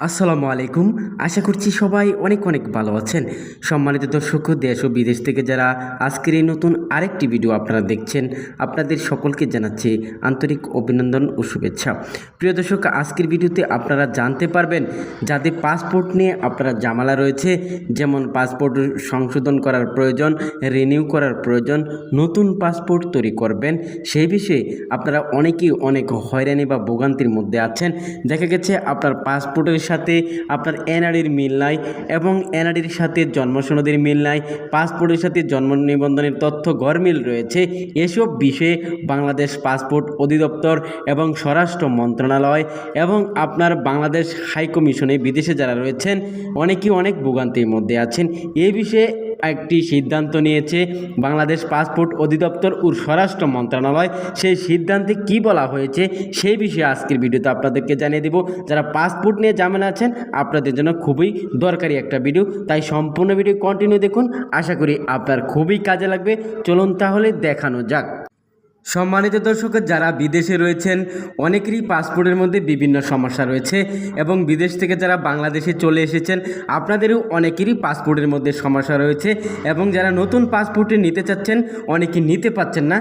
আসসালামু আলাইকুম। আশা করছি সবাই অনেক অনেক ভালো আছেন। সম্মানিত দর্শক, দেশ ও বিদেশ থেকে যারা আজকের এই নতুন আরেকটি ভিডিও আপনারা দেখছেন, আপনাদের সকলকে জানাচ্ছি আন্তরিক অভিনন্দন ও শুভেচ্ছা। প্রিয় দর্শক, আজকের ভিডিওতে আপনারা জানতে পারবেন যাদের পাসপোর্ট নিয়ে আপনারা ঝামেলা রয়েছে, যেমন পাসপোর্ট সংশোধন করার প্রয়োজন, রিনিউ করার প্রয়োজন, নতুন পাসপোর্ট তৈরি করবেন, সেই বিষয়ে আপনারা অনেকেই অনেক হয়রানি বা ভোগান্তির মধ্যে আছেন। দেখা গেছে আপনার পাসপোর্টের সাথে আপনার এনআরডির মিল নাই এবং এনআরডির সাথে জন্মসনদের মিল নাই, পাসপোর্টের সাথে জন্ম নিবন্ধনের তথ্য গরমিল রয়েছে। এসব বিষয়ে বাংলাদেশ পাসপোর্ট অধিদপ্তর এবং স্বরাষ্ট্র মন্ত্রণালয় এবং আপনার বাংলাদেশ হাইকমিশনে বিদেশে যারা রয়েছেন অনেকেই অনেক ভোগান্তির মধ্যে আছেন। এই বিষয়ে একটি সিদ্ধান্ত নিয়েছে বাংলাদেশ পাসপোর্ট অধিদপ্তর ও স্বরাষ্ট্র মন্ত্রণালয়। সেই সিদ্ধান্তে কি বলা হয়েছে সেই বিষয়ে আজকের ভিডিওতে আপনাদেরকে জানিয়ে দেব। যারা পাসপোর্ট নিয়ে ঝামেলা আছেন আপনাদের জন্য খুবই দরকারি একটা ভিডিও, তাই সম্পূর্ণ ভিডিও কন্টিনিউ দেখুন। আশা করি আপনার খুবই কাজে লাগবে। চলুন তাহলে দেখানো যাক। সম্মানিত দর্শক, যারা বিদেশে রয়েছেন অনেকেরই পাসপোর্টের মধ্যে বিভিন্ন সমস্যা রয়েছে এবং বিদেশ থেকে যারা বাংলাদেশে চলে এসেছেন আপনাদেরও অনেকেরই পাসপোর্টের মধ্যে সমস্যা রয়েছে এবং যারা নতুন পাসপোর্টে নিতে চাচ্ছেন অনেকে নিতে পারছেন না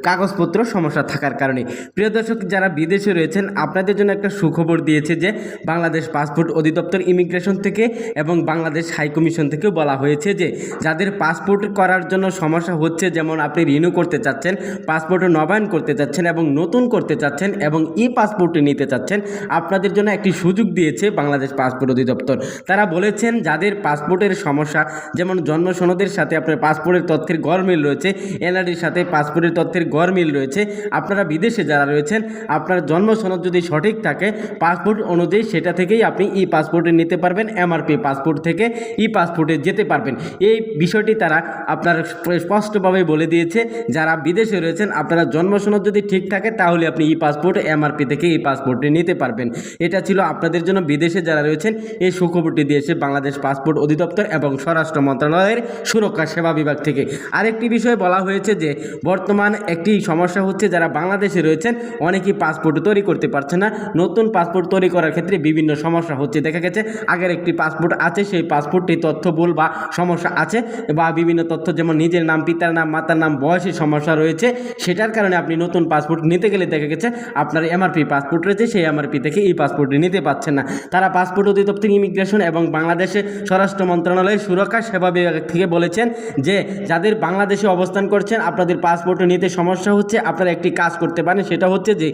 কাগজপত্র সমস্যা থাকার কারণে। প্রিয় দর্শক, যারা বিদেশে রয়েছেন আপনাদের জন্য একটা সুখবর দিয়েছে যে বাংলাদেশ পাসপোর্ট অধিদপ্তর ইমিগ্রেশন থেকে এবং বাংলাদেশ হাইকমিশন থেকেও বলা হয়েছে যে যাদের পাসপোর্ট করার জন্য সমস্যা হচ্ছে, যেমন আপনি রিনিউ করতে চাচ্ছেন, পাসপোর্ট নবায়ন করতে চাচ্ছেন এবং নতুন করতে চাচ্ছেন এবং ই পাসপোর্ট নিতে চাচ্ছেন, আপনাদের জন্য একটি সুযোগ দিয়েছে বাংলাদেশ পাসপোর্ট অধিদপ্তর। তারা বলেছেন যাদের পাসপোর্টের সমস্যা, যেমন জন্ম সনদের সাথে আপনার পাসপোর্টের তথ্যের গরমিল রয়েছে, এনআরডির সাথে পাসপোর্টের তথ্যের গরমিল রয়েছে, আপনারা বিদেশে যারা রয়েছেন আপনার জন্ম সনদ যদি সঠিক থাকে পাসপোর্ট অনুযায়ী সেটা থেকেই আপনি ই পাসপোর্টে নিতে পারবেন, এমআরপি পাসপোর্ট থেকে ই পাসপোর্টে যেতে পারবেন। এই বিষয়টি তারা আপনার স্পষ্টভাবে বলে দিয়েছে। যারা বিদেশে রয়েছেন আপনারা জন্ম সনদ যদি ঠিক থাকে তাহলে আপনি ই পাসপোর্ট এমআরপি থেকে ই পাসপোর্টে নিতে পারবেন। এটা ছিল আপনাদের জন্য বিদেশে যারা রয়েছেন এই সুখবরটি দিয়েছে বাংলাদেশ পাসপোর্ট অধিদপ্তর এবং স্বরাষ্ট্র মন্ত্রণালয়ের সুরক্ষা সেবা বিভাগ থেকে। আরেকটি বিষয় বলা হয়েছে যে বর্তমান একটি সমস্যা হচ্ছে, যারা বাংলাদেশে রয়েছেন অনেকেই পাসপোর্ট তৈরি করতে পারছে না। নতুন পাসপোর্ট তৈরি করার ক্ষেত্রে বিভিন্ন সমস্যা হচ্ছে। দেখা গেছে আগের একটি পাসপোর্ট আছে, সেই পাসপোর্টটি তথ্য ভুল বা সমস্যা আছে বা বিভিন্ন তথ্য যেমন নিজের নাম, পিতার নাম, মাতার নাম, বয়সের সমস্যা রয়েছে, সেটার কারণে আপনি নতুন পাসপোর্ট নিতে গেলে দেখা গেছে আপনার এমআরপি পাসপোর্ট রয়েছে, সেই এমআরপি থেকে এই পাসপোর্ট নিতে পারছেন না। তারা পাসপোর্ট অধিদপ্তর ইমিগ্রেশন এবং বাংলাদেশে স্বরাষ্ট্র মন্ত্রণালয়ের সুরক্ষা সেবা বিভাগ থেকে বলেছেন যে যাদের বাংলাদেশে অবস্থান করছেন আপনাদের পাসপোর্ট নিতে সমস্যা হচ্ছে, আপনারা একটি কাজ করতে পারেন, সেটা হচ্ছে যে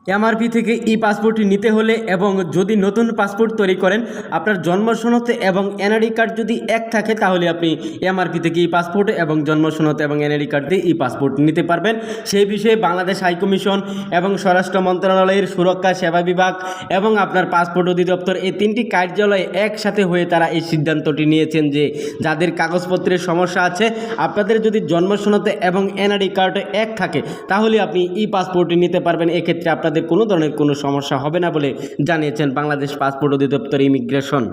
এমআরপি থেকে ই পাসপোর্টটি নিতে হলে এবং যদি নতুন পাসপোর্ট তৈরি করেন আপনার জন্ম সনদ এবং এনআইডি কার্ড যদি এক থাকে তাহলে আপনি এমআরপি থেকে ই পাসপোর্ট এবং জন্ম সনদ এবং এনআইডি কার্ড দিয়ে ই পাসপোর্ট নিতে পারবেন। সেই বিষয়ে বাংলাদেশ হাইকমিশন এবং স্বরাষ্ট্র মন্ত্রণালয়ের সুরক্ষা সেবা বিভাগ এবং আপনার পাসপোর্ট অধিদপ্তর এই তিনটি কার্যালয় একসাথে হয়ে তারা এই সিদ্ধান্তটি নিয়েছেন যে যাদের কাগজপত্রের সমস্যা আছে আপনাদের যদি জন্ম সনদ এবং এনআইডি কার্ড এক থাকে তাহলে আপনি ই পাসপোর্টটি নিতে পারবেন। এক্ষেত্রে আপনাদের কোনো ধরনের কোনো সমস্যা হবে না বলে জানিয়েছেন বাংলাদেশ পাসপোর্ট অধিদপ্তর ইমিগ্রেশন।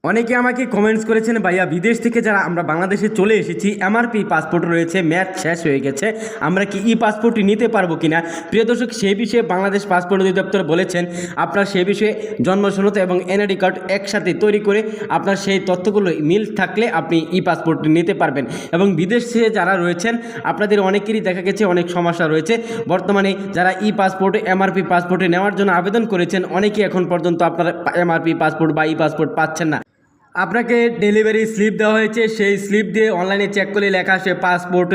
অনেকে আমাকে কমেন্টস করেছেন, ভাইয়া বিদেশ থেকে যারা আমরা বাংলাদেশে চলে এসেছি এমআরপি পাসপোর্ট রয়েছে, ম্যাচ শেষ হয়ে গেছে, আমরা কি ই পাসপোর্টটি নিতে পারবো কিনা? প্রিয় দর্শক, সেই বিষয়ে বাংলাদেশ পাসপোর্ট অধিদপ্তর বলেছেন আপনার সেই বিষয়ে জন্ম সনদ এবং এনআইডি কার্ড একসাথে তৈরি করে আপনার সেই তথ্যগুলো মিল থাকলে আপনি ই পাসপোর্টটি নিতে পারবেন। এবং বিদেশে যারা রয়েছেন আপনাদের অনেকেরই দেখা গেছে অনেক সমস্যা রয়েছে। বর্তমানে যারা ই পাসপোর্ট এমআরপি পাসপোর্টে নেওয়ার জন্য আবেদন করেছেন অনেকেই এখন পর্যন্ত আপনার এমআরপি পাসপোর্ট বা ই পাসপোর্ট পাচ্ছেন না। আপনাকে ডেলিভারি স্লিপ দেওয়া হয়েছে, সেই স্লিপ দিয়ে অনলাইনে চেক করলে লেখা আসে পাসপোর্ট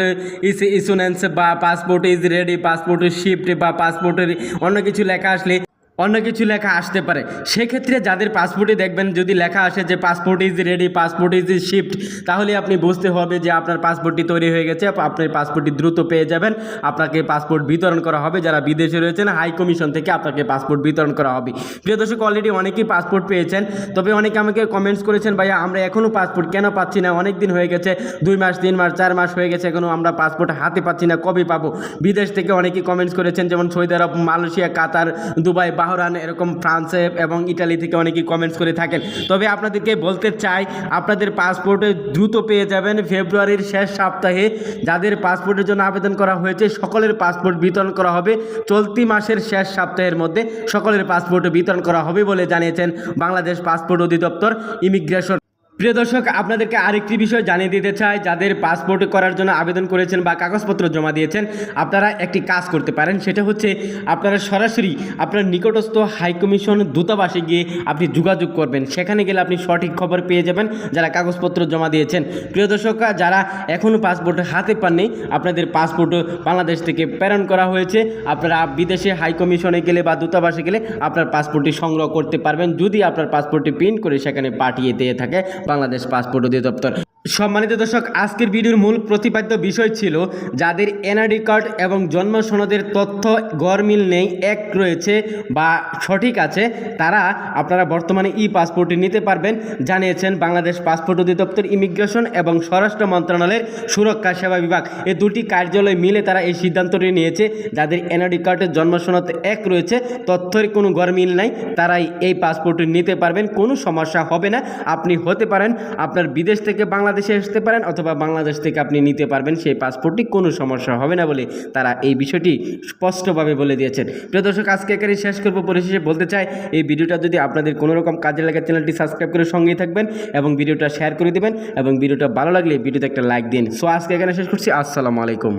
ইজ ইস্যুনেন্স বা passport is ready, passport shift বা পাসপোর্টের অন্য কিছু লেখা আসলে অন্য কিছু লেখা আসতে পারে। সেক্ষেত্রে যাদের পাসপোর্টে দেখবেন যদি লেখা আসে যে passport is ready, passport is shift, তাহলে আপনি বুঝতে হবে যে আপনার পাসপোর্টটি তৈরি হয়ে গেছে, আপনার পাসপোর্টটি দ্রুত পেয়ে যাবেন, আপনাকে পাসপোর্ট বিতরণ করা হবে। যারা বিদেশে রয়েছেন হাই কমিশন থেকে আপনাকে পাসপোর্ট বিতরণ করা হবে। প্রিয় দর্শক, অলরেডি অনেকেই পাসপোর্ট পেয়েছেন, তবে অনেকে আমাকে কমেন্টস করেছেন, ভাইয়া আমরা এখনও পাসপোর্ট কেন পাচ্ছি না? অনেক দিন হয়ে গেছে, 2 মাস 3 মাস 4 মাস হয়ে গেছে, এখনও আমরা পাসপোর্ট হাতে পাচ্ছি না, কবে পাবো? বিদেশ থেকে অনেকেই কমেন্টস করেছেন, যেমন সৌদি আরব, মালয়েশিয়া, কাতার, দুবাই, বাহরান, এরকম ফ্রান্সে এবং ইটালি থেকে অনেকেই কমেন্টস করে থাকেন। তবে আপনাদেরকে বলতে চাই, আপনাদের পাসপোর্টে দ্রুত পেয়ে যাবেন। ফেব্রুয়ারির শেষ সপ্তাহে যাদের পাসপোর্টের জন্য আবেদন করা হয়েছে সকলের পাসপোর্ট বিতরণ করা হবে। চলতি মাসের শেষ সপ্তাহের মধ্যে সকলের পাসপোর্ট বিতরণ করা হবে বলে জানিয়েছেন বাংলাদেশ পাসপোর্ট অধিদপ্তর ইমিগ্রেশন। প্রিয় দর্শক, আপনাদেরকে আরেকটি বিষয় জানিয়ে দিতে চাই, যাদের পাসপোর্ট করার জন্য আবেদন করেছেন বা কাগজপত্র জমা দিয়েছেন, আপনারা একটি কাজ করতে পারেন। সেটা হচ্ছে আপনারা সরাসরি আপনার নিকটস্থ হাইকমিশন দূতাবাসে গিয়ে আপনি যোগাযোগ করবেন। সেখানে গেলে আপনি সঠিক খবর পেয়ে যাবেন যারা কাগজপত্র জমা দিয়েছেন। প্রিয় দর্শক, যারা এখনও পাসপোর্ট হাতে পাননি, আপনাদের পাসপোর্ট বাংলাদেশ থেকে প্রেরণ করা হয়েছে। আপনারা বিদেশে হাইকমিশনে গেলে বা দূতাবাসে গেলে আপনার পাসপোর্টটি সংগ্রহ করতে পারবেন, যদি আপনার পাসপোর্টটি প্রিন্ট করে সেখানে পাঠিয়ে দিয়ে থাকে বাংলাদেশ পাসপোর্ট অধিদপ্তর। সম্মানিত দর্শক, আজকের ভিডিওর মূল প্রতিপাদ্য বিষয় ছিল যাদের এনআইডি কার্ড এবং জন্ম সনদের তথ্য গড়মিল নেই, এক রয়েছে বা সঠিক আছে, তারা আপনারা বর্তমানে পাসপোর্টটি নিতে পারবেন জানিয়েছেন বাংলাদেশ পাসপোর্ট অধিদপ্তর ইমিগ্রেশন এবং স্বরাষ্ট্র মন্ত্রণালয়ের সুরক্ষা সেবা বিভাগ। এই দুটি কার্যালয় মিলে তারা এই সিদ্ধান্তটি নিয়েছে। যাদের এনআইডি কার্ডের জন্ম সনদ এক রয়েছে, তথ্যের কোনো গড়মিল নাই, তারাই এই পাসপোর্টটি নিতে পারবেন। কোনো সমস্যা হবে না। আপনি হতে পারেন আপনার বিদেশ থেকে বাংলাদেশে আসতে পারেন, অথবা বাংলাদেশ থেকে আপনি নিতে পারবেন সেই পাসপোর্টটি, কোনো সমস্যা হবে না বলে তারা এই বিষয়টি স্পষ্টভাবে বলে দিয়েছেন। প্রিয় দর্শক, আজকে এখানে শেষ করব। পরিশেষে বলতে চাই, এই ভিডিওটা যদি আপনাদের কোনো রকম কাজে লাগে চ্যানেলটি সাবস্ক্রাইব করে সঙ্গেই থাকবেন এবং ভিডিওটা শেয়ার করে দেবেন এবং ভিডিওটা ভালো লাগলে ভিডিওতে একটা লাইক দিন। সো আজকে এখানে শেষ করছি। আসসালামু আলাইকুম।